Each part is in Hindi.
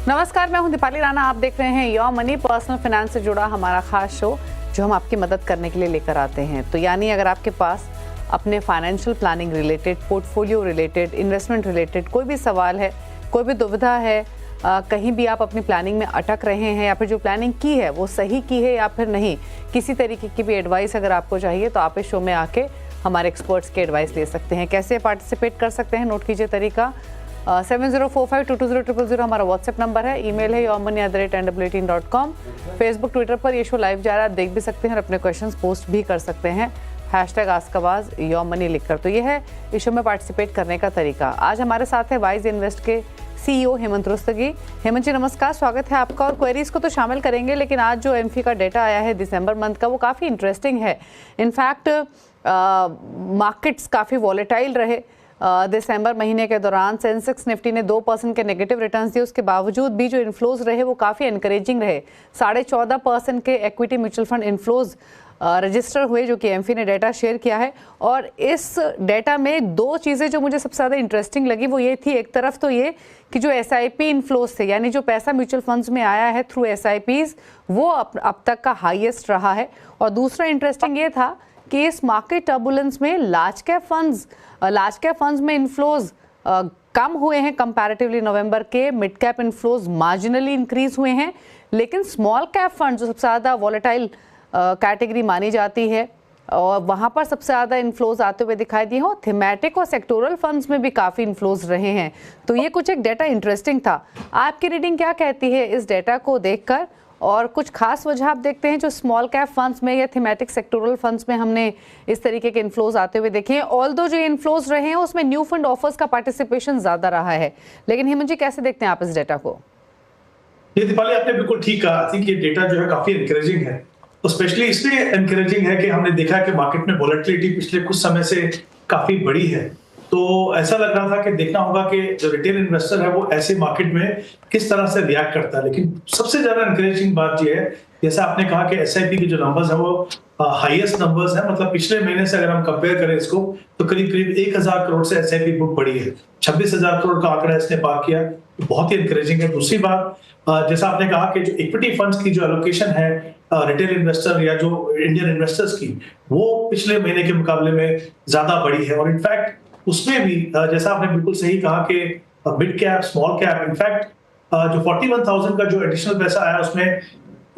नमस्कार, मैं हूं दीपाली राणा। आप देख रहे हैं योर मनी, पर्सनल फाइनेंस से जुड़ा हमारा खास शो जो हम आपकी मदद करने के लिए लेकर आते हैं। तो यानी अगर आपके पास अपने financial planning related, portfolio related, investment related कोई भी सवाल है, कोई भी दुविधा है, कहीं भी आप अपनी प्लानिंग में अटक रहे हैं या फिर जो प्लानिंग की है वो सही की है या फिर नहीं, किसी तरीके की भी एडवाइस अगर आपको चाहिए तो आप इस शो में आके हमारे एक्सपर्ट्स की एडवाइस ले सकते हैं। कैसे पार्टिसिपेट कर सकते हैं, नोट कीजिए तरीका। 7045220000 हमारा व्हाट्सएप नंबर है। ईमेल है yourmoney@nwl18.com। फेसबुक, ट्विटर पर ये शो लाइव जा रहा है, आप देख भी सकते हैं और अपने क्वेश्चंस पोस्ट भी कर सकते हैं #आस्कआवाज योर मनी लिखकर। तो ये है इस शो में पार्टिसिपेट करने का तरीका। आज हमारे साथ है वाइज इन्वेस्ट के CEO हेमंत रुस्तगी। हेमंत जी नमस्कार, स्वागत है आपका। और क्वेरीज को तो शामिल करेंगे, लेकिन आज जो एमफी का डेटा आया है दिसंबर मंथ का वो काफ़ी इंटरेस्टिंग है। इनफैक्ट मार्केट्स काफ़ी वॉलेटाइल रहे दिसंबर महीने के दौरान। सेंसेक्स निफ्टी ने 2% के नेगेटिव रिटर्न्स दिए, उसके बावजूद भी जो इन्फ्लोज रहे वो काफ़ी एनकरेजिंग रहे। 14.5% के equity mutual fund inflows register हुए, जो कि एमफी ने डेटा शेयर किया है। और इस डेटा में दो चीज़ें जो मुझे सबसे ज़्यादा इंटरेस्टिंग लगी वो ये थी, एक तरफ तो ये कि जो SIP इन्फ्लोज थे, यानी जो पैसा म्यूचुअल फंड्स में आया है थ्रू SIPs, वो अब तक का हाईएस्ट रहा है। और दूसरा इंटरेस्टिंग ये था कि इस मार्केट टर्बुलेंस में लार्ज कैप फंड्स में इन्फ्लोज कम हुए हैं कंपैरेटिवली नवंबर के। Mid cap inflows marginally increase हुए हैं, लेकिन स्मॉल कैप फंड जो सबसे ज़्यादा वॉलेटाइल कैटेगरी मानी जाती है और वहाँ पर सबसे ज़्यादा इन्फ्लोज आते हुए दिखाई दिए हो। थीमेटिक और सेक्टोरल फंड्स में भी काफ़ी इन्फ्लोज रहे हैं। तो ये कुछ एक डेटा इंटरेस्टिंग था। आपकी रीडिंग क्या कहती है इस डेटा को देखकर, और कुछ खास वजह आप देखते हैं जो स्मॉल कैप फंड्स में या थीमेटिक सेक्टोरल फंड्स में हमने इस तरीके के इन्फ्लोज आते हुए देखे हैं? ऑल्दो जो इन्फ्लोज रहे हैं उसमें न्यू फंड ऑफर्स का पार्टिसिपेशन ज़्यादा रहा है, लेकिन हेमंत जी कैसे देखते हैं आप इस डेटा को? ये दीपाली आपने बिल्कुल ठीक कहा। आई थिंक ये डेटा जो है काफी एनकरेजिंग है, तो स्पेशली इसलिए एनकरेजिंग है कि हमने देखा कि मार्केट में वोलेटिलिटी पिछले कुछ समय से काफी बड़ी है। तो ऐसा लग रहा था कि देखना होगा कि जो रिटेल इन्वेस्टर है वो ऐसे मार्केट में किस तरह से रिएक्ट करता है। लेकिन सबसे ज्यादा एनकरेजिंग बात ये है, जैसा आपने कहा कि SIP के जो नंबर्स है वो हाईएस्ट नंबर्स है। मतलब पिछले महीने से अगर हम कंपेयर करें इसको तो करीब करीब 1000 करोड़ से SIP बुक बढ़ी है। 26,000 करोड़ का आंकड़ा इसने पार किया, तो बहुत ही एनकरेजिंग है। दूसरी बात, जैसा आपने कहा कि जो इक्विटी फंड्स की जो एलोकेशन है रिटेल इन्वेस्टर या जो इंडियन इन्वेस्टर्स की, वो पिछले महीने के मुकाबले में ज्यादा बढ़ी है। और इनफैक्ट उसमें भी जैसा आपने बिल्कुल सही कहा कि mid cap, small cap, in fact जो 41,000 का जो एडिशनल पैसा आया उसमें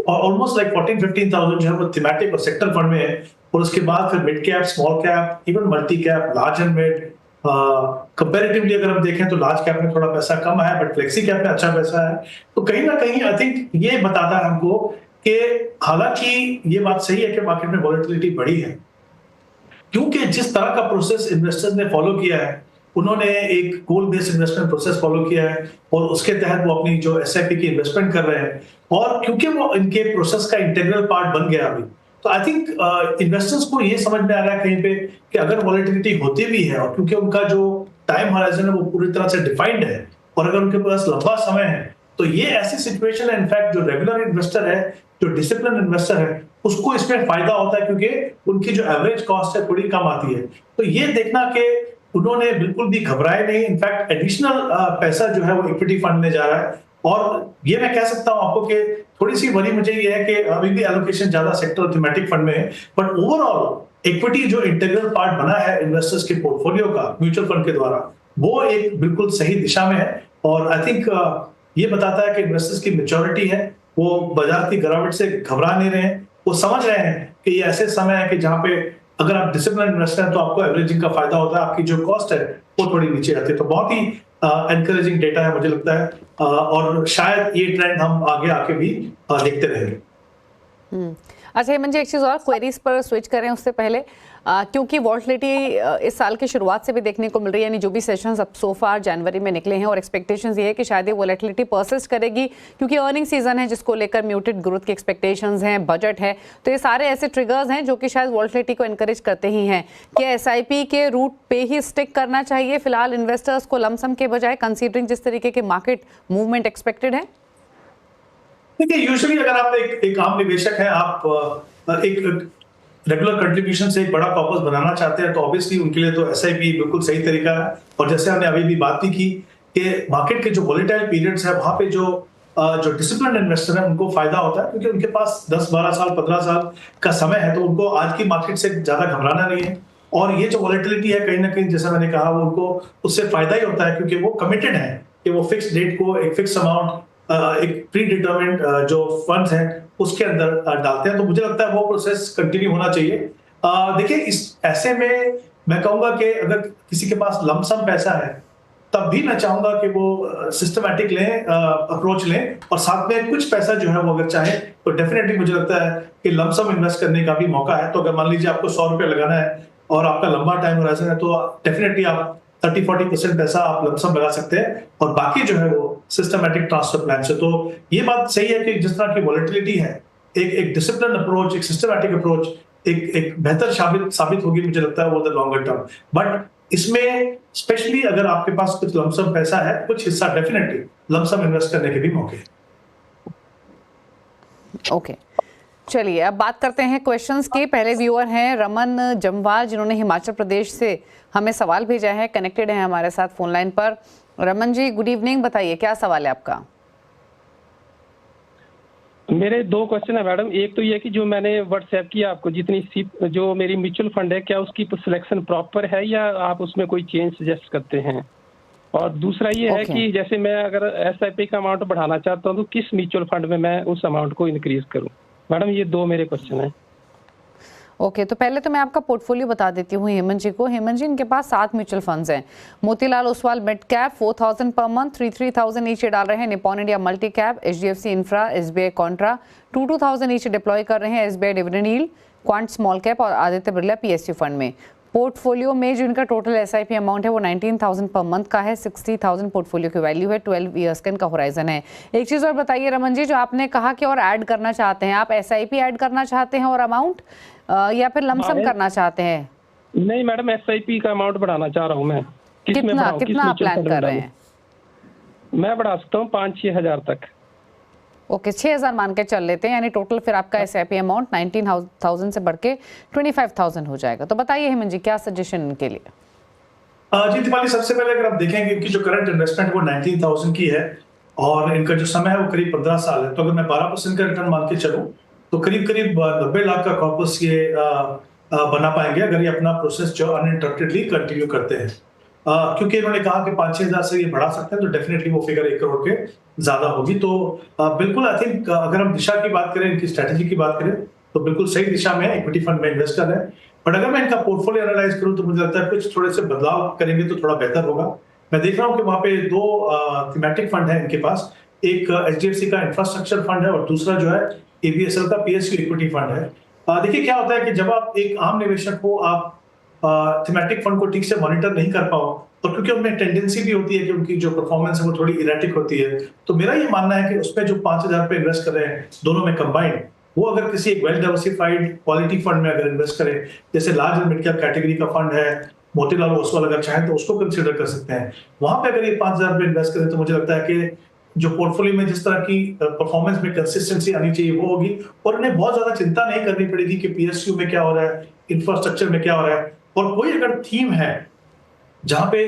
ऑलमोस्ट लाइक 14-15,000 जो है वो थीमेटिक और सेक्टर फंड में है। और उसके बाद फिर mid cap, small cap, even multi cap, large and mid. Comparatively अगर हम देखें तो लार्ज कैप में थोड़ा पैसा कम है, बट फ्लेक्सी कैप में अच्छा पैसा है। तो कहीं ना कहीं आई थिंक ये बताता है हमको कि हालांकि ये बात सही है कि मार्केट में वॉलेटिलिटी बढ़ी है, क्योंकि जिस तरह का प्रोसेस इन्वेस्टर्स ने फॉलो किया है, उन्होंने एक गोल बेस्ड इन्वेस्टमेंट प्रोसेस फॉलो किया है और उसके तहत वो अपनी जो SIP की इन्वेस्टमेंट कर रहे हैं। और क्योंकि वो इनके प्रोसेस का इंटीग्रल पार्ट बन गया अभी, तो आई थिंक इन्वेस्टर्स को ये समझ में आ रहा है कहीं पे कि अगर वॉलेटिलिटी होती भी है और क्योंकि उनका जो टाइम होराइजन है वो पूरी तरह से डिफाइंड है और अगर उनके पास लंबा समय है, तो ये ऐसी सिचुएशन है इनफैक्ट जो रेगुलर इन्वेस्टर है, जो डिसिप्लिन इन्वेस्टर है, उसको इसमें फायदा होता है क्योंकि उनकी जो एवरेज कॉस्ट है थोड़ी कम आती है। तो ये देखना कि उन्होंने बिल्कुल भी घबराए नहीं, इनफैक्ट एडिशनल पैसा जो है वो इक्विटी फंड में जा रहा है। और ये मैं कह सकता हूं आपको कि थोड़ी सी वरी मुझे ये है कि अभी भी एलोकेशन ज्यादा सेक्टर थीमेटिक फंड में है, बट ओवरऑल इक्विटी जो इंटीग्रल पार्ट बना है इन्वेस्टर्स के पोर्टफोलियो का म्यूचुअल फंड के द्वारा, वो एक बिल्कुल सही दिशा में है। और आई थिंक ये बताता है कि इन्वेस्टर्स की मैच्योरिटी है, वो बाजार की गिरावट से घबरा नहीं रहे हैं, वो समझ रहे हैं कि ये ऐसे समय है कि जहां पे अगर आप डिसिप्लिन इन्वेस्टर हैं तो आपको एवरेजिंग का फायदा होता है, आपकी जो कॉस्ट है वो थोड़ी नीचे आती है। तो बहुत ही एनकरेजिंग डेटा है मुझे लगता है, और शायद ये ट्रेंड हम आगे आके भी देखते रहेंगे। अच्छा हेमंत जी, एक चीज़ और, क्वेरीज पर स्विच करें उससे पहले, क्योंकि वॉलेटिलिटी इस साल की शुरुआत से भी देखने को मिल रही है, यानी जो भी सेशंस अब सो फार जनवरी में निकले हैं और एक्सपेक्टेशंस ये है कि शायद ये वॉलेटिलिटी परसिस्ट करेगी क्योंकि अर्निंग सीजन है जिसको लेकर म्यूटेड ग्रोथ की एक्सपेक्टेशंस हैं, बजट है। तो ये सारे ऐसे ट्रिगर्स हैं जो कि शायद वॉलेटिलिटी को एनकरेज करते ही हैं। क्या SIP के रूट पे ही स्टिक करना चाहिए फिलहाल इन्वेस्टर्स को लमसम के बजाय, कंसीडरिंग जिस तरीके के मार्केट मूवमेंट एक्सपेक्टेड है? देखिए, यूजुअली अगर आप एक आम निवेशक हैं, आप एक रेगुलर कंट्रीब्यूशन से एक बड़ा कॉर्पस बनाना चाहते हैं, तो ऑब्वियसली उनके लिए तो SIP बिल्कुल सही तरीका है। और जैसे हमने अभी भी बात भी की कि मार्केट के जो वॉलेटाइल पीरियड्स है वहां पे जो जो डिसिप्लिन इन्वेस्टर है उनको फायदा होता है, क्योंकि उनके पास 10-12 साल 15 साल का समय है, तो उनको आज की मार्केट से ज्यादा घबराना नहीं है। और ये जो वॉलेटिलिटी है कहीं ना कहीं, जैसा मैंने कहा, वो उनको उससे फायदा ही होता है, क्योंकि वो कमिटेड है कि वो फिक्स डेट को एक फिक्स अमाउंट एक प्री डिटर्मिन्ड जो फंड्स हैं उसके अंदर डालते हैं। तो मुझे लगता है वो प्रोसेस कंटिन्यू होना चाहिए। देखिए, इस ऐसे में मैं कहूंगा कि अगर किसी के पास लमसम पैसा है, तब भी मैं चाहूंगा कि वो सिस्टमैटिक लें, अप्रोच लें, और साथ में कुछ पैसा जो है वो अगर चाहे तो डेफिनेटली मुझे लगता है कि लमसम इन्वेस्ट करने का भी मौका है। तो अगर मान लीजिए आपको 100 रुपए लगाना है और आपका लंबा टाइम होराइजन है, तो डेफिनेटली आप 30-40% पैसा आप लमसम लगा सकते हैं, और बाकी जो है वो सिस्टमैटिक ट्रांसफर प्लान से। तो ये बात सही है कि जिस तरह की वॉलेटिलिटी है, एक डिसिप्लिन अप्रोच, एक सिस्टमैटिक अप्रोच एक बेहतर साबित होगी, मुझे लगता है, वो द लॉन्गर टर्म। बट इसमें स्पेशली अगर आपके पास कुछ लमसम पैसा है, कुछ हिस्सा डेफिनेटली लमसम इन्वेस्ट करने के भी मौके। ओके, चलिए अब बात करते हैं क्वेश्चंस की। पहले व्यूअर हैं रमन जमवाल, जिन्होंने हिमाचल प्रदेश से हमें सवाल भेजा है, कनेक्टेड है हमारे साथ फोन लाइन पर। रमन जी, गुड इवनिंग, बताइए क्या सवाल है आपका। मेरे 2 क्वेश्चन है मैडम। एक तो ये कि जो मैंने व्हाट्सएप किया आपको, जितनी जो मेरी म्यूचुअल फंड है, क्या उसकी सिलेक्शन प्रॉपर है या आप उसमें कोई चेंज सजेस्ट करते हैं? और दूसरा ये है कि जैसे मैं अगर एसआईपी का अमाउंट बढ़ाना चाहता हूँ, तो किस म्यूचुअल फंड में मैं उस अमाउंट को इंक्रीज करूँ? मैडम, ये 2 मेरे क्वेश्चन हैं। ओके, तो पहले तो मैं आपका पोर्टफोलियो बता देती हूँ हेमंत जी को। हेमंत जी, इनके पास 7 म्यूचुअल फंड्स हैं। Motilal Oswal mid cap 4000 per month, 3,000 each डाल रहे हैं। Nippon India multi cap, HDFC infra, SBI Contra 2,000 each deploy कर रहे हैं। SBI dividend yield, quant small cap और आदित्य बिरला पीएसयू फंड में। पोर्टफोलियो में जो इनका टोटल एसआईपी अमाउंट है वो 19,000 पर मंथ का है। 60,000 पोर्टफोलियो की वैल्यू है। 12 ईयर्स का इनका होराइजन है। एक चीज़ और बताइए रमन जी, जो आपने कहा कि और ऐड करना चाहते हैं, आप एसआईपी ऐड करना चाहते हैं और अमाउंट, या फिर लमसम करना चाहते हैं? नहीं मैडम, एसआईपी का अमाउंट बढ़ाना चाह रहा हूँ मैं। कितना आप प्लान कर रहे हैं? मैं बढ़ा सकता हूँ 5-6 हजार तक। ओके, 6,000 मान के चल लेते हैं, यानी टोटल फिर आपका एसआईपी अमाउंट 19,000 से बढ़ के 25,000 हो जाएगा। तो बताइए हेमंत जी, क्या सजेशन इनके लिए? जी दीपाली, सबसे पहले अगर आप देखेंगे इनकी जो करंट इन्वेस्टमेंट वो 19,000 की है, और इनका जो समय है वो करीब 15 साल है। तो अगर मैं 12% का रिटर्न मान के चलूं, तो करीब 90 लाख का कॉर्पस ये बना पाएंगे, अगर ये अपना प्रोसेस जो अनइंटरप्टेडली कंटिन्यू करते हैं। क्योंकि इन्होंने कहा कि 5-6 हजार से ये बढ़ा सकते हैं, तो डेफिनेटली वो फिगर 1 करोड़ के ज्यादा होगी। तो बिल्कुल आई थिंक अगर हम दिशा की बात करें, इनकी स्ट्रेटेजी की बात करें, तो बिल्कुल सही दिशा में इक्विटी फंड में इन्वेस्ट कर रहे हैं। बट अगर मैं इनका पोर्टफोलियो एनालाइज करूं, तो मुझे लगता है कुछ थोड़े से बदलाव करेंगे तो थोड़ा बेहतर होगा। मैं देख रहा हूँ कि वहाँ पे 2 थीमेटिक फंड है इनके पास। एक एचडीएफसी का इंफ्रास्ट्रक्चर फंड है, और दूसरा जो है एबीएसएल का पीएसयू इक्विटी फंड है। देखिए क्या होता है कि जब आप एक आम निवेशक हो, आप थीमेटिक फंड को ठीक से मॉनिटर नहीं कर पाओ, और क्योंकि उनमें टेंडेंसी भी होती है कि उनकी जो परफॉर्मेंस है वो थोड़ी इरेटिक होती है, तो मेरा ये मानना है कि उसमें जो 5,000 पे इन्वेस्ट कर रहे हैं दोनों में कंबाइंड, वो अगर किसी एक वेल डाइवर्सिफाइड क्वालिटी फंड में अगर इन्वेस्ट करें, जैसे large and mid cap category का फंड है, मोतीलाल ओसवाल अगर चाहें तो उसको कंसिडर कर सकते हैं। वहां पे अगर ये 5,000 पे इन्वेस्ट करें, तो मुझे लगता है कि जो पोर्टफोलियो में जिस तरह की परफॉर्मेंस में कंसिस्टेंसी आनी चाहिए वो होगी, और उन्हें बहुत ज्यादा चिंता नहीं करनी पड़ेगी कि पीएसयू में क्या हो रहा है, इंफ्रास्ट्रक्चर में क्या हो रहा है। और कोई अगर थीम है जहां पे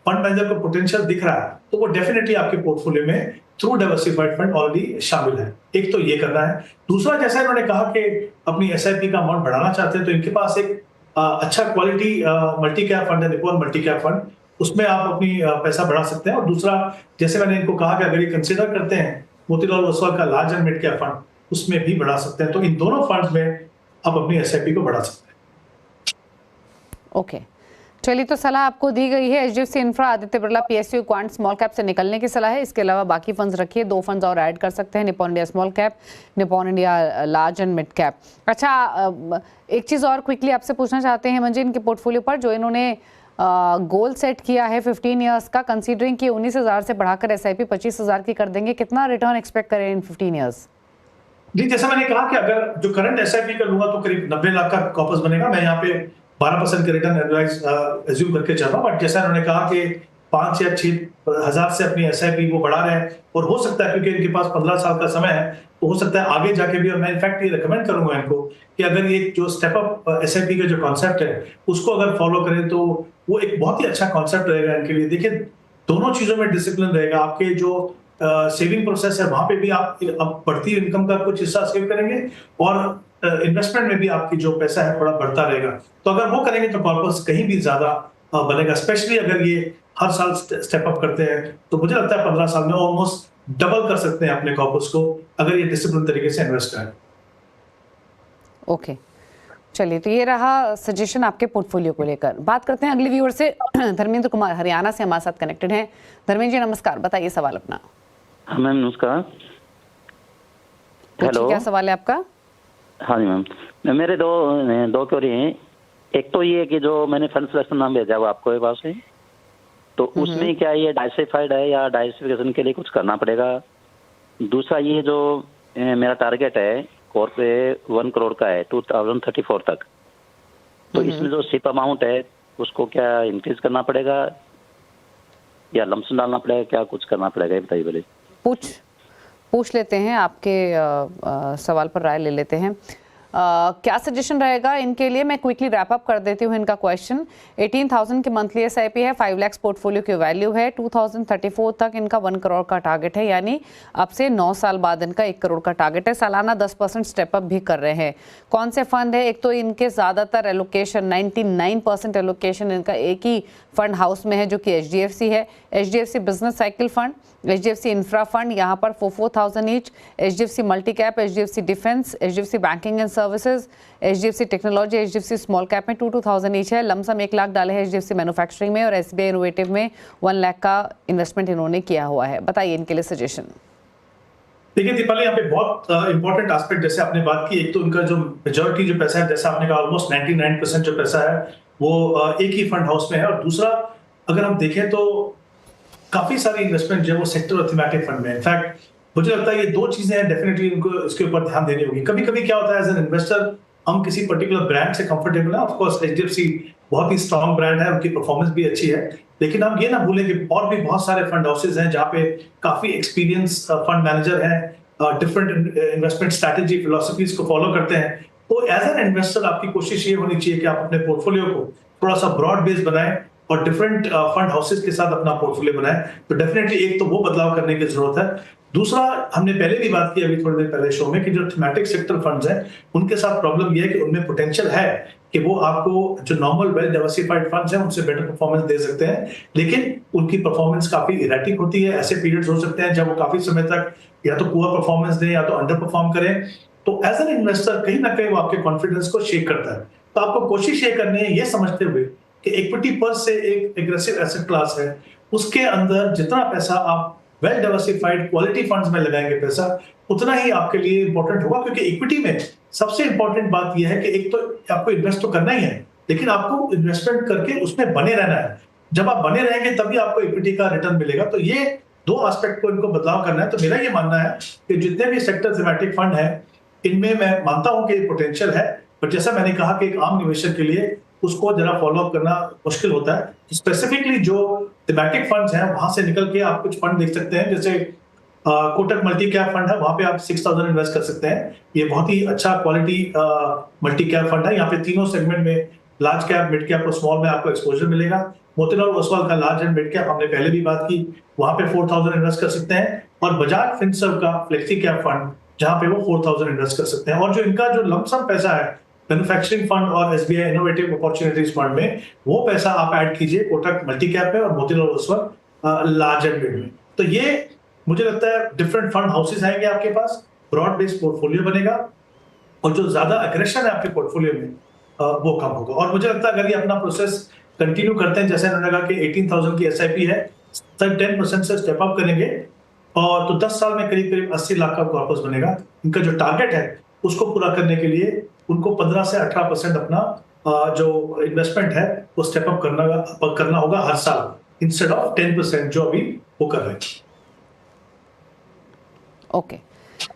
फंड मैनेजर को पोटेंशियल दिख रहा है, तो वो डेफिनेटली आपके पोर्टफोलियो में थ्रू डाइवर्सिफाइड फंड ऑलरेडी शामिल है। एक तो ये करना है। दूसरा, जैसा इन्होंने कहा कि अपनी एसआईपी का अमाउंट बढ़ाना चाहते हैं, तो इनके पास एक अच्छा क्वालिटी मल्टी कैप फंड है, निपॉन मल्टी कैप फंड, उसमें आप अपनी पैसा बढ़ा सकते हैं। और दूसरा, जैसे मैंने इनको कहा कि अगर ये कंसिडर करते हैं मोतीलाल ओसवाल का large and mid cap fund, उसमें भी बढ़ा सकते हैं। तो इन दोनों फंड्स में आप अपनी एसआईपी को बढ़ा सकते हैं। ओके, चलिए, तो सलाह आपको दी गई है। HDFC infra, Aditya Birla PSU, quant small cap से निकलने की सलाह है। इसके अलावा बाकी फंड्स रखिए, 2 फंड्स और ऐड कर सकते हैं, Nippon India small cap, Nippon India large and mid cap. अच्छा, एक चीज़ और क्विकली आपसे पूछना चाहते हैं हेमंत जी, इनके पोर्टफोलियो पर जो इन्होंने गोल सेट किया है 15 ईयर्स का, कंसीडरिंग कि 19,000 से बढ़ाकर एसआईपी 25,000 की कर देंगे, कितना रिटर्न एक्सपेक्ट करें इन 15 ईयर्स? जी, जैसा मैंने कहा कि अगर जो करंट एसआईपी का लूंगा तो करीब 90 लाख का कॉर्पस बनेगा। मैं यहाँ पे 12% के रिटर्न एज्यूम करके चल रहा हूँ। बट जैसा उन्होंने कहा कि 5 या 6 हजार से अपनी एसआईपी वो बढ़ा रहे हैं, और हो सकता है क्योंकि इनके पास 15 साल का समय है, तो हो सकता है आगे जाके भी। और मैं इनफैक्ट ये रिकमेंड करूंगा इनको कि अगर ये जो स्टेप अप एसआईपी का जो कॉन्सेप्ट है उसको अगर फॉलो करें, तो वो एक बहुत ही अच्छा कॉन्सेप्ट रहेगा इनके लिए। देखिए, दोनों चीजों में डिसिप्लिन रहेगा। आपके जो सेविंग प्रोसेस है वहां पे भी आप बढ़ती इनकम का कुछ हिस्सा सेव करेंगे और इन्वेस्टमेंट में भी आपकी जो पैसा है थोड़ा बढ़ता रहेगा। तो अगर वो करेंगे तो कॉर्पस कहीं भी ज्यादा बनेगा, स्पेशली अगर ये हर साल स्टेप अप करते हैं तो मुझे लगता है 15 साल में ऑलमोस्ट डबल कर सकते हैं अपने कॉर्पस को अगर ये डिसिप्लिन तरीके से इन्वेस्ट करें। ओके, चलिए, तो ये रहा सजेशन आपके पोर्टफोलियो को लेकर। बात करते हैं अगले व्यूअर से। धर्मेंद्र कुमार हरियाणा से हमारे साथ कनेक्टेड हैं। धर्मेंद्र जी नमस्कार, बताइए सवाल अपना। हाँ मैम नमस्कार। हेलो, क्या सवाल है आपका? हाँ जी मैम, मेरे दो क्वेरी हैं। एक तो ये कि जो मैंने फंड सिलेक्शन नाम भेजा वो आपको पास है, तो उसमें क्या ये डाइवर्सिफाइड है या डाइवर्सिफिकेशन के लिए कुछ करना पड़ेगा? दूसरा ये जो मेरा टारगेट है कोर पे 1 करोड़ का है 2034 तक, तो इसमें जो सिप अमाउंट है उसको क्या इंक्रीज करना पड़ेगा या लमसम डालना पड़ेगा, क्या कुछ करना पड़ेगा, ये बताइए पहले। पूछ लेते हैं, आपके सवाल पर राय ले लेते हैं। क्या सजेशन रहेगा इनके लिए? मैं क्विकली रैप अप कर देती हूँ इनका क्वेश्चन। 18,000 की मंथली एसआईपी है, 5 लाख पोर्टफोलियो की वैल्यू है, 2034 तक इनका 1 करोड़ का टारगेट है, यानी अब से 9 साल बाद इनका 1 करोड़ का टारगेट है। सालाना 10% स्टेप अप भी कर रहे हैं। कौन से फंड है? एक तो इनके ज़्यादातर एलोकेशन 99% एलोकेशन इनका एक ही फंड हाउस में है जो कि HDFC है। HDFC business cycle fund, HDFC infra fund, यहाँ पर 4,000 each, HDFC multi cap, HDFC defence, HDFC banking and services, HDFC technology, HDFC small cap में 2,000 ईच है। लमसम 1 लाख डाले हैं HDFC मैन्युफैक्चरिंग में और SBI इनोवेटिव में 1 लाख का इन्वेस्टमेंट इन्होंने किया हुआ है। बताइए इनके लिए सजेशन। देखिए दीपाली, यहाँ पे बहुत इंपॉर्टेंट एस्पेक्ट जैसे आपने बात की, एक तो उनका जो मेजॉरिटी जो पैसा है, जैसे आपने कहा ऑलमोस्ट 99% जो पैसा है वो एक ही फंड हाउस में है। और दूसरा अगर हम देखें तो काफी सारी इन्वेस्टमेंट जो है वो सेक्टर और थीमेटिक फंड में। इनफैक्ट मुझे लगता है ये दो चीजें हैं डेफिनेटली उनको इसके ऊपर ध्यान देनी होगी। कभी कभी क्या होता है एज एन इन्वेस्टर हम किसी पर्टिकुलर ब्रांड से कंफर्टेबल है, ऑफ कोर्स HDFC बहुत ही स्ट्रॉन्ग ब्रांड है, उनकी परफॉर्मेंस भी अच्छी है, लेकिन हम ये ना भूलें कि और भी बहुत सारे फंड हाउसेज हैं जहाँ पे काफी एक्सपीरियंस फंड मैनेजर हैं, डिफरेंट इन्वेस्टमेंट स्ट्रैटेजी फिलोसफीज को फॉलो करते हैं। तो एज एन इन्वेस्टर आपकी कोशिश ये होनी चाहिए कि आप अपने पोर्टफोलियो को थोड़ा सा ब्रॉड बेस बनाएं और डिफरेंट फंड हाउसेज के साथ अपना पोर्टफोलियो बनाएं। तो डेफिनेटली एक तो वो बदलाव करने की जरूरत है। दूसरा, हमने पहले भी बात की अभी थोड़ी देर पहले शो में कि जो थीमेटिक सेक्टर फंड्स हैं उनके साथ प्रॉब्लम ये है कि उनमें पोटेंशियल है कि वो आपको जो नॉर्मल वेल डाइवर्सिफाइड फंड्स हैं उनसे बेटर परफॉर्मेंस दे सकते हैं, लेकिन उनकी परफॉर्मेंस काफी इरेटिक होती है। ऐसे पीरियड्स हो सकते हैं जब वो काफी समय तक या तो पुअर परफॉर्मेंस दें या तो अंडर परफॉर्म करें। तो एज एन इन्वेस्टर कहीं ना कहीं वो आपके कॉन्फिडेंस को शेक करता है। तो आपको कोशिश ये करनी है ये समझते हुए कि इक्विटी पर से एक एग्रेसिव एसेट क्लास है, उसके अंदर जितना पैसा आप वेल डाइवर्सिफाइड क्वालिटी फंड्स में लगाएंगे पैसा उतना ही आपके लिए इंपॉर्टेंट होगा। क्योंकि इक्विटी में सबसे इंपॉर्टेंट बात यह है कि एक तो आपको इन्वेस्ट तो करना ही है, लेकिन आपको इन्वेस्टमेंट करके उसमें बने रहना है। जब आप बने रहेंगे तभी आपको इक्विटी का रिटर्न मिलेगा। तो ये दो एस्पेक्ट को इनको बदलाव करना है। तो मेरा ये मानना है कि जितने भी सेक्टर थीमेटिक फंड है इनमें मैं मानता हूं कि पोटेंशियल है, पर जैसा मैंने कहा कि एक आम निवेशक के लिए उसको जरा फॉलो अप करना मुश्किल होता है। स्पेसिफिकली जो थीमेटिक फंड्स हैं वहां से निकल के आप कुछ फंड देख सकते हैं, जैसे कोटक मल्टी कैप फंड है, वहां पे आप 6,000 इन्वेस्ट कर सकते हैं। ये बहुत ही अच्छा क्वालिटी मल्टी कैप फंड है। यहाँ पे तीनों सेगमेंट में लार्ज कैप, मिड कैप और स्मॉल में आपको एक्सपोजर मिलेगा। मोतीलाल ओसवाल का लार्ज एंड मिड कैप हमने पहले भी बात की, वहां पे 4,000 इन्वेस्ट कर सकते हैं। और बजाज फिनसर्व का फ्लेक्सी कैप फंड जहां पे वो 4,000 इन्वेस्ट कर सकते हैं। और जो इनका जो लमसम पैसा है मैन्युफैक्चरिंग फंड और SBI इनोवेटिव अपॉर्चुनिटीज फंड में, वो पैसा आप ऐड कीजिए कोटक मल्टी कैप में और Motilal Oswal large and mid में। तो ये मुझे लगता है डिफरेंट फंड हाउसेज आएंगे आपके पास, ब्रॉड बेस्ड पोर्टफोलियो बनेगा और जो ज्यादा एग्रेशन है आपके पोर्टफोलियो में वो कम होगा। और मुझे लगता है अगर ये अपना प्रोसेस कंटिन्यू करते हैं, जैसे उन्होंने कहा कि 18,000 की SIP है, 10% से स्टेप अप करेंगे और तो 10 साल में करीब करीब 80 लाख का कॉर्पस बनेगा। इनका जो टारगेट है उसको पूरा करने के लिए उनको 15 से 18% अपना जो इन्वेस्टमेंट है वो स्टेप अप करना होगा हर साल, इंस्टेड ऑफ 10% जो अभी वो कर रहे हैं। ओके,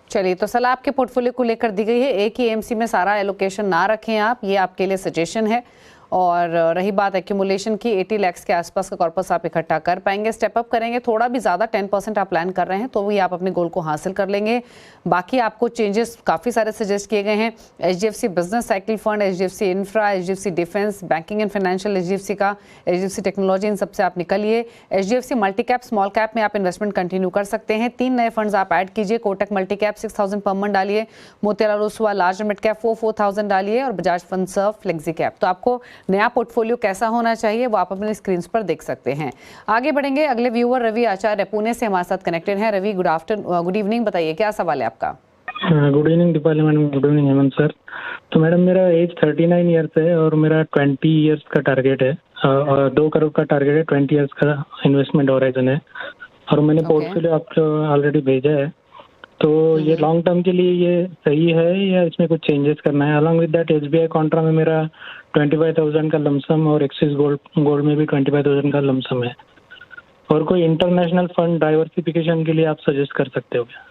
चलिए, तो सलाह आपके पोर्टफोलियो को लेकर दी गई है। एक ही AMC में सारा एलोकेशन ना रखें आप, ये आपके लिए सजेशन है। और रही बात एक्यूमुलेशन की, 80 लाख के आसपास का कॉर्पस आप इकट्ठा कर पाएंगे। स्टेप अप करेंगे थोड़ा भी ज़्यादा, 10% आप प्लान कर रहे हैं तो भी आप अपने गोल को हासिल कर लेंगे। बाकी आपको चेंजेस काफ़ी सारे सजेस्ट किए गए हैं। HDFC business cycle fund, HDFC infra, HDFC defence, banking and financial HDFC का, HDFC टेक्नोलॉजी, इन सबसे आप निकलिए। HDFC multi cap small cap में आप इन्वेस्टमेंट कंटिन्यू कर सकते हैं। 3 नए फंड्स आप ऐड कीजिए। Kotak multi cap 6000 per month डालिए, Motilal Oswal large mid cap 4000 डालिए और बजाज फंडसर्व फ्लेक्सी कैप। तो आपको नया पोर्टफोलियो कैसा होना चाहिए वो आप अपने स्क्रीन पर देख सकते हैं। आगे बढ़ेंगे, अगले व्यूअर रवि आचार्य पुणे से हमारे साथ कनेक्टेड हैं। रवि, गुड इवनिंग, बताइए क्या सवाल है आपका? Good evening Deepali madam, good evening Hemant sir. तो मैडम मेरा एज 39 ईयर्स है और मेरा 20 ईयर्स का टारगेट है, 2 करोड़ का टारगेट है, 20 ईयर्स का इन्वेस्टमेंट होराइजन है और मैंने पोर्टफोलियो आपको ऑलरेडी भेजा है। तो ये लॉन्ग टर्म के लिए ये सही है या इसमें कुछ चेंजेस करना है? Along with that SBI contra में मेरा 25,000 का लमसम और एक्सिस गोल्ड में भी 25,000 का लमसम है। और कोई इंटरनेशनल फंड डाइवर्सिफिकेशन के लिए आप सजेस्ट कर सकते हो क्या?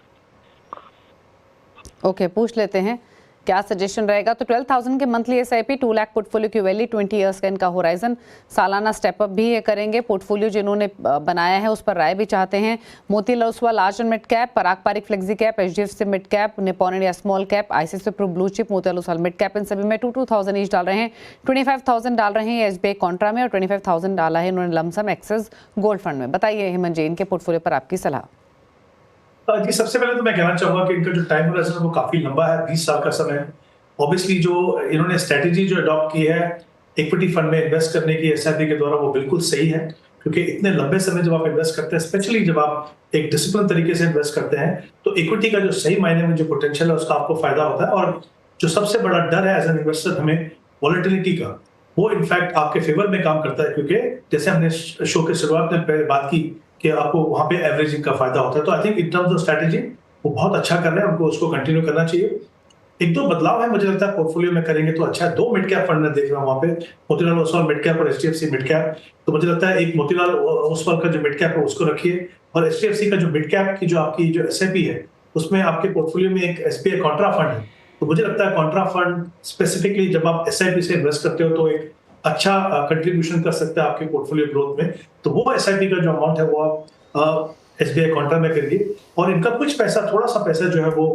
ओके, पूछ लेते हैं क्या सजेशन रहेगा। तो 12,000 के मंथली SIP, 2 लाख पोर्टफोलियो की वैल्यू, 20 इयर्स का इनका होराइजन, सालाना स्टेप अप भी ये करेंगे। पोर्टफोलियो जिन्होंने बनाया है उस पर राय भी चाहते हैं। Motilal Oswal large and mid cap, Parag Parikh flexi cap, HDFC mid cap, Nippon India small cap, ICICI pro blue chip, Motilal Oswal mid cap, इन सभी में 2,000 ईच डाल रहे हैं। 25,000 डाल रहे हैं SBI कॉन्ट्रा में और 25,000 डाला है उन्होंने लमसम एक्सेस गोल्ड फंड में। बताइए हेमंत जी, इनके पोर्टफोलियो पर आपकी सलाह। जी, सबसे पहले तो मैं कहना चाहूंगा कि इनका जो टाइम होराइजन है वो काफी लंबा है, 20 साल का समय है। ऑब्वियसली जो इन्होंने स्ट्रेटेजी जो अडॉप्ट की है इक्विटी फंड में इन्वेस्ट करने की SIP के द्वारा, वो बिल्कुल सही है। क्योंकि इतने लंबे समय जब आप इन्वेस्ट करते हैं, स्पेशली जब आप एक डिसिप्लिन तरीके से इन्वेस्ट करते हैं, तो इक्विटी का जो सही मायने में जो पोटेंशियल है उसका आपको फायदा होता है। और जो सबसे बड़ा डर है एज एन इन्वेस्टर हमें वॉलेटिलिटी का, वो इनफैक्ट आपके फेवर में काम करता है। क्योंकि जैसे हमने शो के शुरुआत में पहले बात की कि आपको वहां पे एवरेजिंग का फायदा होता है। तो I think in terms of strategy वो बहुत अच्छा कर रहे हैं, उनको उसको कंटिन्यू करना चाहिए। 1-2 बदलाव है मुझे लगता है पोर्टफोलियो में करेंगे तो अच्छा है। 2 मिड कैप फंड मैं देख रहा हूँ वहाँ पे, मोतीलाल ओसवाल मिड कैप और HDFC मिड कैप। तो मुझे लगता है एक मोतीलाल ओसवाल का जो मिड कैप है उसको रखिए और HDFC का जो मिड कैप की जो आपकी जो SIP है उसमें आपके पोर्टफोलियो में एक SBI कॉन्ट्रा फंड है। तो मुझे लगता है कॉन्ट्रा फंड स्पेसिफिकली जब आप SIP से इन्वेस्ट करते हो तो एक अच्छा कंट्रीब्यूशन कर सकता है आपके पोर्टफोलियो ग्रोथ में। तो वो SIP का जो अमाउंट है वो आप SBI कॉन्ट्रा में करिए और इनका कुछ पैसा, थोड़ा सा पैसा जो है वो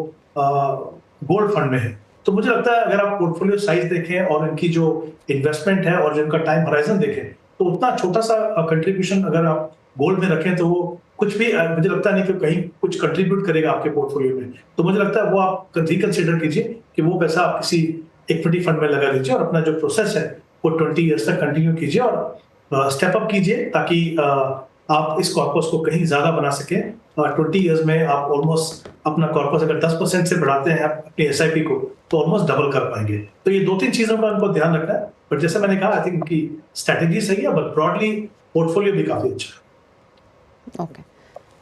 गोल्ड फंड में है। तो मुझे लगता है अगर आप पोर्टफोलियो साइज देखें और इनकी जो इन्वेस्टमेंट है और जिनका टाइम होराइजन देखें, तो उतना छोटा सा कंट्रीब्यूशन अगर आप गोल्ड में रखें तो वो कुछ भी मुझे लगता नहीं कि कहीं कुछ कंट्रीब्यूट करेगा आपके पोर्टफोलियो में। तो मुझे लगता है वो आप रिकंसिडर कीजिए कि वो पैसा आप किसी इक्विटी फंड में लगा दीजिए और अपना जो प्रोसेस है वो 20 ईयर्स तक कंटिन्यू कीजिए और स्टेप अप कीजिए ताकि आप इस कॉर्पस को कहीं ज्यादा बना सकें। 20 इयर्स में आप ऑलमोस्ट अपना कॉर्पस अगर 10% से बढ़ाते हैं अपनी SIP को तो ऑलमोस्ट डबल कर पाएंगे। तो ये 2-3 चीजों का उनको ध्यान रखना है। बट जैसे मैंने कहा, आई थिंक उनकी स्ट्रेटेजी सही है, बट ब्रॉडली पोर्टफोलियो भी काफी अच्छा है। ओके,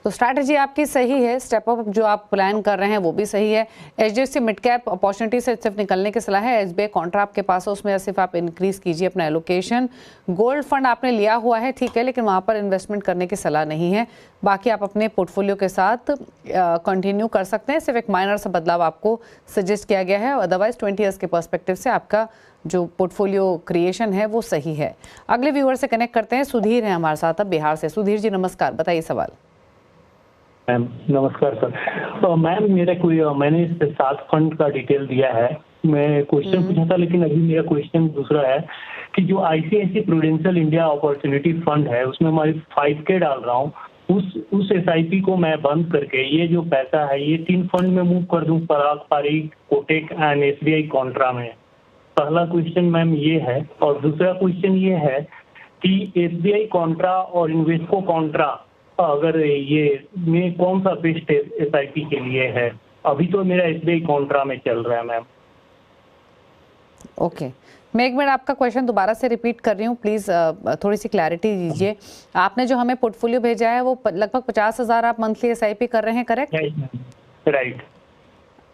तो स्ट्रैटेजी आपकी सही है, स्टेप अप जो आप प्लान कर रहे हैं वो भी सही है। HDFC मिड कैप अपॉर्चुनिटी से सिर्फ निकलने की सलाह है। SBI कॉन्ट्रा आपके पास है, उसमें सिर्फ आप इंक्रीज कीजिए अपना एलोकेशन। गोल्ड फंड आपने लिया हुआ है, ठीक है, लेकिन वहाँ पर इन्वेस्टमेंट करने की सलाह नहीं है। बाकी आप अपने पोर्टफोलियो के साथ कंटिन्यू कर सकते हैं। सिर्फ एक माइनर सा बदलाव आपको सजेस्ट किया गया है, अदरवाइज 20 ईयर्स के पर्सपेक्टिव से आपका जो पोर्टफोलियो क्रिएशन है वो सही है। अगले व्यूअर से कनेक्ट करते हैं, सुधीर हैं हमारे साथ अब बिहार से। सुधीर जी नमस्कार, बताइए सवाल। मैम नमस्कार सर। तो मैम मैंने इस 7 फंड का डिटेल दिया है। मैं क्वेश्चन पूछा था लेकिन अभी मेरा क्वेश्चन दूसरा है कि जो ICICI prudential India opportunity fund है उसमें मैं 5K डाल रहा हूँ। उस SIP को मैं बंद करके ये जो पैसा है ये 3 फंड में मूव कर दूं, Parag Parikh, Kotak and SBI contra में। पहला क्वेश्चन मैम ये है और दूसरा क्वेश्चन ये है कि SBI कॉन्ट्रा और इन्वेस्को कॉन्ट्रा अगर ये में कौन सा बेस्ट SIP के लिए है? अभी तो मेरा SBI कॉन्ट्रा में चल रहा है मैम। ओके, मैं एक मिनट आपका क्वेश्चन दोबारा से रिपीट कर रही हूँ, प्लीज़ थोड़ी सी क्लैरिटी दीजिए। आपने जो हमें पोर्टफोलियो भेजा है वो लगभग 50,000 आप मंथली SIP कर रहे हैं, करेक्ट? राइट।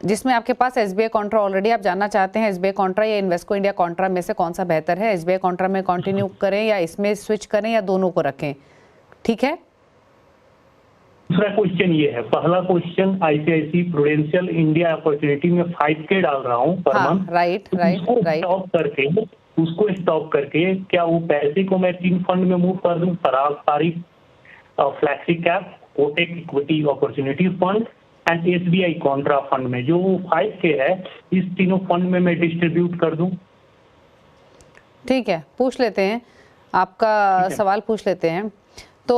जिसमें आपके पास SBI कॉन्ट्रा ऑलरेडी आप जानना चाहते हैं SBI कॉन्ट्रा या इन्वेस्को इंडिया कॉन्ट्रा में से कौन सा बेहतर है? SBI कॉन्ट्रा में कंटिन्यू करें या इसमें स्विच करें या दोनों को रखें, ठीक है? दूसरा क्वेश्चन ये है, पहला question ICICI prudential India opportunity में 5K डाल रहा हूँ पर मंथ। राइट। स्टॉप करके उसको स्टॉप करके क्या वो पैसे को मैं 3 फंड में मूव कर दूं, सारी flexi cap, Kotak equity opportunity fund and SBI Contra fund में, जो 5K है इस तीनों फंड में मैं डिस्ट्रीब्यूट कर दूं? ठीक है, पूछ लेते हैं आपका सवाल, पूछ लेते हैं। तो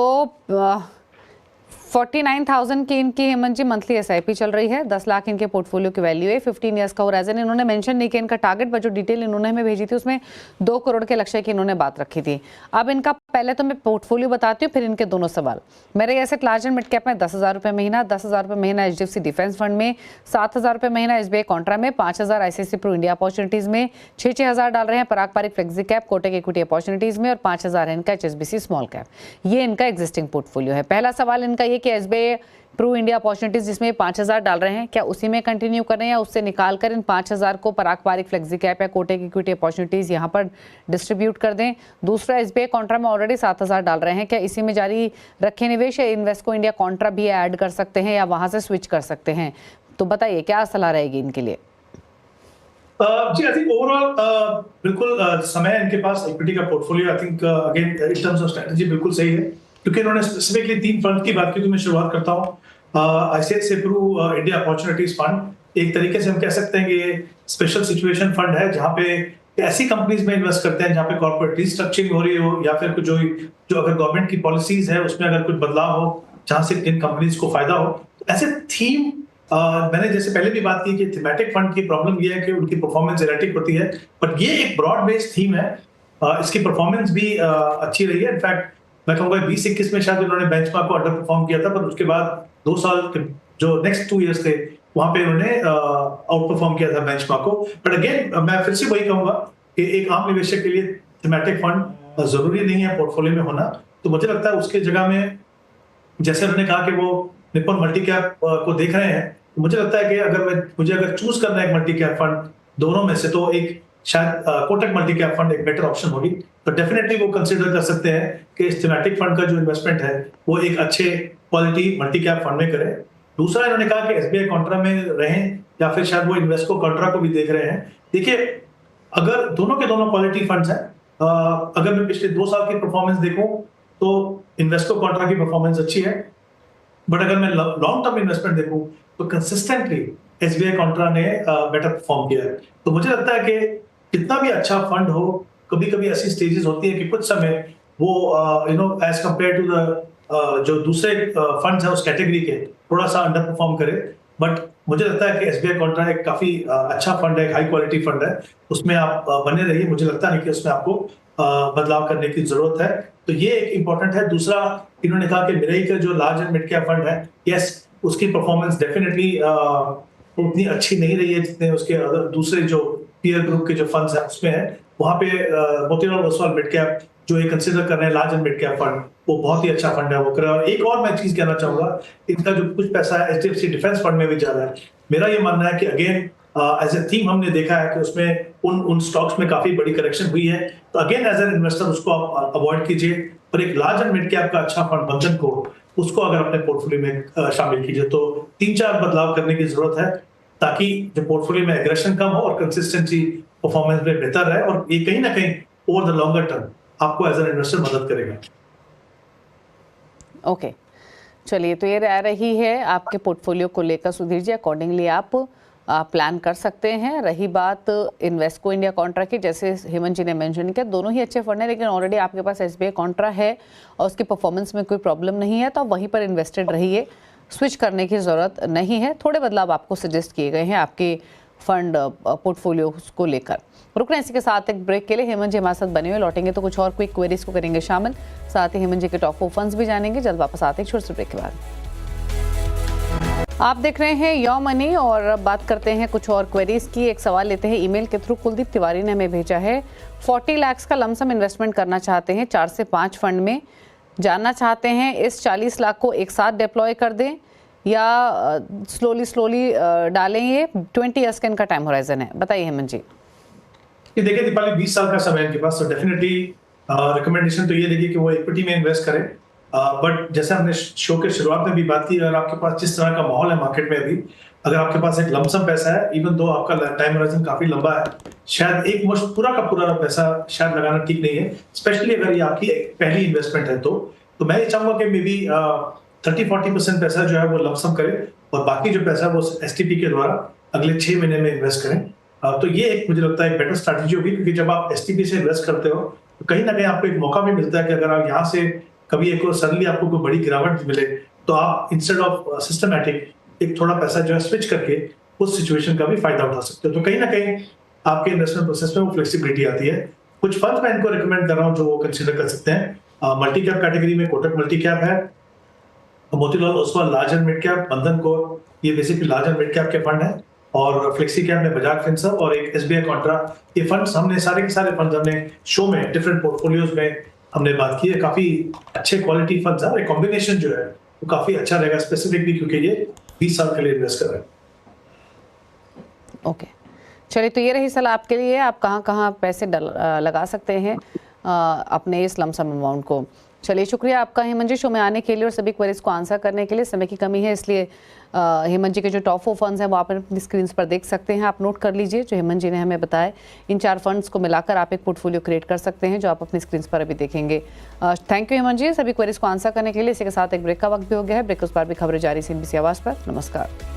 49,000 की इनकी हेमंत जी मंथली एसआईपी चल रही है, 10 लाख इनके पोर्टफोलियो की वैल्यू है, 15 ईयर्स का होराइजन। इन्होंने मेंशन नहीं किया इनका टारगेट, पर जो डिटेल इन्होंने हमें भेजी थी उसमें 2 करोड़ के लक्ष्य की इन्होंने बात रखी थी। अब इनका पहले तो मैं पोर्टफोलियो बताती हूँ, फिर इनके दोनों सवाल। मेरे asset large and mid cap में 10,000 रुपये महीना, 10,000 रुपये महीना HDFC डिफेंस फंड में, 7,000 रुपये महीना SBI कॉन्ट्रा में, 5,000 ICICI प्रो इंडिया अपॉर्चुनिटीज में, 6,000 डाल रहे हैं पारंपरिक flexi cap, Kotak equity opportunities में, और 5,000 है इनका HSBC स्मॉल कैप। ये इनका एग्जिस्टिंग पोर्टफोलियो है। पहला सवाल इनका ये कि SBI प्रो इंडिया अपॉर्चुनिटीज जिसमें 5,000 डाल रहे हैं, क्या उसी में कंटिन्यू करें या उससे निकाल कर इन 5,000 को पारंपरिक फ्लेक्सी कैप या कोटक इक्विटी अपॉर्चुनिटीज यहाँ पर डिस्ट्रीब्यूट कर दें? दूसरा, SBI कॉन्ट्रा में ऑलरेडी 7,000 डाल रहे हैं, क्या इसी में जारी रखें निवेश या इन्वेस्को इंडिया कॉन्ट्रा भी ऐड कर सकते हैं या वहां से स्विच कर सकते हैं? तो बताइए क्या सलाह रहेगी इनके लिए? जी, आई थिंक ओवरऑल बिल्कुल समय इनके पास इक्विटी का portfolio I think again in terms of strategy बिल्कुल सही है, क्योंकि इन्होंने स्पेसिफिकली 3 फंड की बात की। तो मैं शुरुआत करता हूँ ICICI pro India opportunities fund. एक तरीके से हम कह सकते हैं कि ये स्पेशल सिचुएशन फंड है, जहाँ पे ऐसी कंपनीज में इन्वेस्ट करते हैं जहाँ पे कॉर्पोरेट रिस्ट्रक्चरिंग हो रही हो, या फिर कुछ जो अगर गवर्नमेंट की पॉलिसीज है उसमें अगर कुछ बदलाव हो जहाँ से इन कंपनीज को फायदा हो। तो ऐसे थीम मैंने जैसे पहले भी बात की कि थीमेटिक फंड की प्रॉब्लम ये है कि उनकी परफॉर्मेंस एरेटिक होती है, बट ये एक ब्रॉड बेस्ड थीम है। इसकी परफॉर्मेंस भी अच्छी रही है। इनफैक्ट मैं कहूँगा 2021 में शायद उन्होंने बेंचमार्क को अंडर परफॉर्म किया था, पर उसके बाद 2 साल जो नेक्स्ट 2 इयर्स थे वहां पे उन्होंने आउट परफॉर्म किया था बेंचमार्क को। बट अगेन मैं फिर से वही कहूंगा कि एक आम निवेशक के लिए थीमेटिक फंड जरूरी नहीं है पोर्टफोलियो में होना। तो मुझे लगता है उसके जगह में, जैसे उन्होंने कहा कि वो निप्पॉन मल्टी कैप को देख रहे हैं, तो मुझे लगता है कि मुझे अगर चूज करना है एक मल्टी कैप फंड दोनों में से, तो एक शायद कोटक मल्टी कैप फंड एक बेटर ऑप्शन होगी। तो डेफिनेटली वो कंसीडर कर सकते हैं कि इस थीमेटिक फंड का जो इन्वेस्टमेंट है वो एक अच्छे क्वालिटी मल्टी कैप फंड में करें। दूसरा, इन्होंने कहा कि SBI कॉन्ट्रा में रहें या फिर शायद वो इन्वेस्को कॉन्ट्रा को भी देख रहे हैं। देखिए, अगर दोनों के दोनों क्वालिटी फंड्स हैं, अगर मैं पिछले 2 साल की परफॉर्मेंस देखूं तो इन्वेस्को कॉन्ट्रा की परफॉर्मेंस अच्छी है, बट अगर मैं लॉन्ग टर्म इन्वेस्टमेंट देखूं तो कंसिस्टेंटली SBI कॉन्ट्रा ने बेटर परफॉर्म किया है। तो मुझे लगता है कि कितना भी अच्छा फंड हो, कभी कभी ऐसी स्टेजेस होती है कि कुछ समय वो एज कंपेयर टू द जो दूसरे फंड्स हैं उस कैटेगरी के थोड़ा सा अंडर परफॉर्म करे। बट मुझे लगता है कि SBI कॉन्ट्रा एक काफी अच्छा फंड है, हाई क्वालिटी फंड है, उसमें आप बने रहिए। मुझे लगता नहीं कि उसमें आपको बदलाव करने की जरूरत है। तो ये एक इंपॉर्टेंट है। दूसरा, इन्होंने कहा कि मिरई का जो large and mid cap fund है, यस, उसकी परफॉर्मेंस डेफिनेटली उतनी अच्छी नहीं रही है जितने उसके अदर दूसरे जो पीयर ग्रुप के जो फंड्स हैं उसमें है। वहां पे मोतीलाल ओसवाल मिड कैप जो ये कंसीडर कर रहे हैं large and mid cap fund, वो बहुत ही अच्छा फंड है, वो करे। और एक और मैं चीज कहना चाहूंगा, इनका जो कुछ पैसा है HDFC डिफेंस फंड में भी जा रहा है। मेरा ये मानना है कि अगेन एज ए थीम हमने देखा है कि उसमें उन स्टॉक्स में काफी बड़ी करेक्शन हुई है। तो अगेन एज एन इन्वेस्टर उसको आप अवॉइड कीजिए, और एक लार्ज एंड मिड कैप का अच्छा फंड बंधन को उसको अगर अपने पोर्टफोलियो में शामिल कीजिए। तो 3-4 बदलाव करने की जरूरत है ताकि जो पोर्टफोलियो में एग्रेशन कम हो और कंसिस्टेंसी परफॉर्मेंस में बेहतर रहे, और ये कहीं ना कहीं ओवर द लॉन्गर टर्म आपको एज एन इन्वेस्टर मदद करेगा। ओके, चलिए, तो ये रह रही है आपके पोर्टफोलियो को लेकर सुधीर जी, अकॉर्डिंगली आप प्लान कर सकते हैं। रही बात इन्वेस्को इंडिया कॉन्ट्रा की, जैसे हेमंत जी ने मेंशन किया, दोनों ही अच्छे फंड हैं, लेकिन ऑलरेडी आपके पास SBI कॉन्ट्रा है और उसकी परफॉर्मेंस में कोई प्रॉब्लम नहीं है, तो आप वहीं पर इन्वेस्टेड रहिए, स्विच करने की ज़रूरत नहीं है। थोड़े बदलाव आपको सजेस्ट किए गए हैं आपके फंड पोर्टफोलियो को लेकर। रुक रहे हैं इसी के साथ एक ब्रेक के लिए। हेमंत जी हमारे साथ बने हुए, लौटेंगे तो कुछ और क्विक क्वेरीज को करेंगे शामिल, साथ ही हेमंत जी के टॉप 4 फंड्स भी जानेंगे। जल्द वापस आते हैं छोटे से ब्रेक के बाद। आप देख रहे हैं योर मनी और अब बात करते हैं कुछ और क्वेरीज की। एक सवाल लेते हैं ईमेल के थ्रू। कुलदीप तिवारी ने हमें भेजा है, 40 लाख का लमसम इन्वेस्टमेंट करना चाहते हैं 4 से 5 फंड में, जानना चाहते हैं इस 40 लाख को एक साथ डिप्लॉय कर दें या स्लोली डालें। ये 20 ईयर्स का इनका टाइम होराइजन है, बताइए हेमंत जी। ये देखिए दीपाली, 20 साल का समय इनके पास, तो डेफिनेटली रिकमेंडेशन तो ये देखिए कि वो इक्विटी में इन्वेस्ट करें। बट जैसे हमने शो के शुरुआत में भी बात की, अगर आपके पास जिस तरह का माहौल है मार्केट में अभी, अगर आपके पास एक लमसम पैसा है, इवन दो आपका टाइम होराइजन काफी लंबा है, शायद एक मुश्त पूरा का पूरा पैसा शायद लगाना ठीक नहीं है, स्पेशली अगर ये आपकी पहली इन्वेस्टमेंट है। तो मैं ये चाहूंगा कि मे बी 30-40% पैसा जो है वो लमसम करें और बाकी जो पैसा वो STP के द्वारा अगले 6 महीने में इन्वेस्ट करें। तो ये एक मुझे लगता है एक बेटर स्ट्रैटेजी होगी, क्योंकि जब आप STP से इन्वेस्ट करते हो तो कहीं ना कहीं आपको एक मौका भी मिलता है कि अगर आप यहाँ से कभी एक सडनली आपको कोई बड़ी गिरावट मिले तो आप इंस्टेड ऑफ सिस्टमैटिक एक थोड़ा पैसा जो है स्विच करके उस सिचुएशन का भी फायदा उठा सकते हो। तो कहीं ना कहीं आपके इन्वेस्टमेंट प्रोसेस में वो फ्लेक्सिबिलिटी आती है। कुछ फंड मैं इनको रिकमेंड कर रहा हूँ जो वो कंसिडर कर सकते हैं। मल्टी कैप कैटेगरी में कोटक मल्टी कैप है, Motilal Oswal large and mid cap, बंधन को ये basically large and mid cap के फंड है, और फ्लेक्सी कैप में बजाज फिनसर्व और एक SBI कॉन्ट्रा। ये फंड्स हमने सारे के सारे फंड्स हमने शो में डिफरेंट पोर्टफोलियोज में हमने बात की है। काफी अच्छे क्वालिटी फंड्स है, एक कॉम्बिनेशन जो है वो काफी अच्छा रहेगा, स्पेसिफिकली क्योंकि ये 20 साल के लिए इन्वेस्ट कर रहे हैं। ओके, चलिए, तो ये रही सलाह आपके लिए, आप कहाँ कहाँ पैसे लगा सकते हैं अपने इस लमसम अमाउंट को। चलिए, शुक्रिया आपका हेमंत जी शो में आने के लिए और सभी क्वेरीज को आंसर करने के लिए। समय की कमी है, इसलिए हेमंत जी के जो टॉप 4 फंड्स हैं वो आप अपनी स्क्रीन पर देख सकते हैं। आप नोट कर लीजिए जो हेमंत जी ने हमें बताया। इन 4 फंड्स को मिलाकर आप एक पोर्टफोलियो क्रिएट कर सकते हैं, जो आप अपनी स्क्रीन पर अभी देखेंगे। थैंक यू हेमंत जी सभी क्वेरीज को आंसर करने के लिए। इसी के साथ एक ब्रेक का वक्त भी हो गया है। ब्रेक के उस पर भी खबरें जारी CNBC आवाज़ पर। नमस्कार।